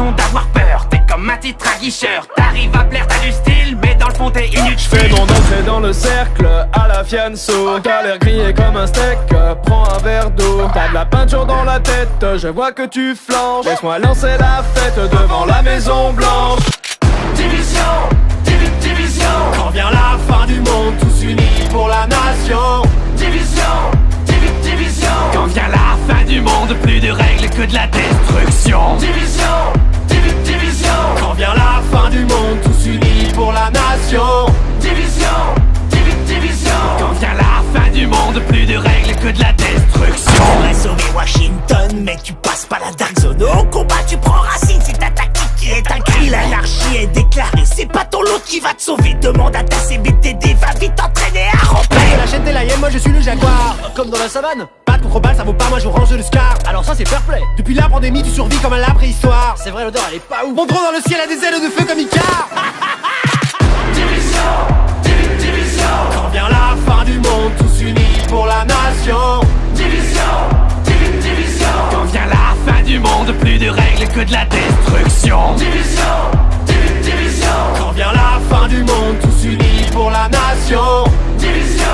raison d'avoir peur. T'es comme un titre aguicheur. T'arrives à plaire, t'as du style, mais dans le fond t'es inutile. J'fais mon entrée dans le cercle à la fianso. T'as l'air grillé comme un steak, prends un verre d'eau. T'as de la peinture dans la tête, je vois que tu flanches. Laisse-moi lancer la fête devant la Maison Blanche. Division, division. Quand vient la fin du monde, tous unis pour la nation. Division, division. Quand vient la fin du monde, plus de règles que de la destruction. Division, division. Quand vient la fin du monde, tous unis pour la nation. Division, division. Quand vient la fin du monde, plus de règles que de la destruction. T'aurais sauvé Washington, mais tu passes pas la dark zone. Au combat tu prends racine, c'est ta tactique qui est un cri. L'anarchie est déclarée, c'est pas ton lot qui va te sauver. Demande à ta CBTD, va vite t'entraîner à remplir. La chaîne des lions, moi je suis le jaguar. Comme dans la savane, batte contre balle, ça vaut pas, moi je range le scar. Alors ça c'est fair play. Depuis la pandémie, tu survis comme à la préhistoire. C'est vrai, l'odeur elle est pas ouf. Mon drone dans le ciel a des ailes de feu comme Icar. Division, division. Quand vient la fin du monde, tous unis pour la nation. Division, division. Quand vient la fin du monde, plus de règles que de la destruction. Division, division. Quand vient la fin du monde, tous unis pour la nation. Division,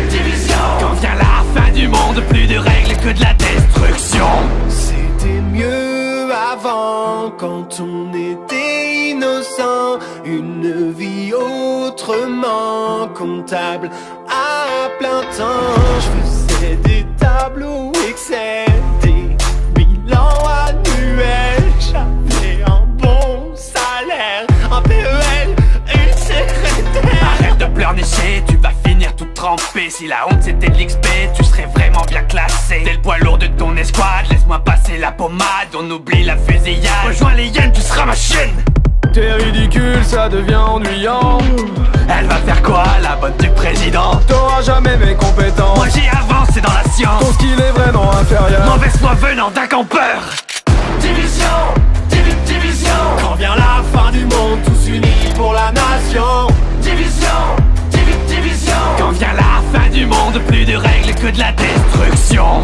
division. Quand vient la fin du monde, plus de règles que de la destruction. C'était mieux avant, quand on était innocent. Une vie autrement comptable à plein temps. Je faisais des tableaux Excel, des bilans annuels. J'avais un bon salaire, un PEL, une secrétaire. Arrête de pleurnicher, tu vas finir tout trempé. Si la honte c'était de l'XP, tu serais vraiment bien classé. T'es le poids lourd de ton escouade, laisse-moi passer la pommade. On oublie la fusillade, rejoins les hyènes, tu seras ma chienne. T'es ridicule, ça devient ennuyant. Elle va faire quoi, la bonne du président? T'auras jamais mes compétences. Moi j'ai avancé dans la science. Ton skill est vraiment inférieur. Mauvaise foi venant d'un campeur. Division, division. Quand vient la fin du monde, tous unis pour la nation. Division, division. Quand vient la fin du monde, plus de règles que de la destruction.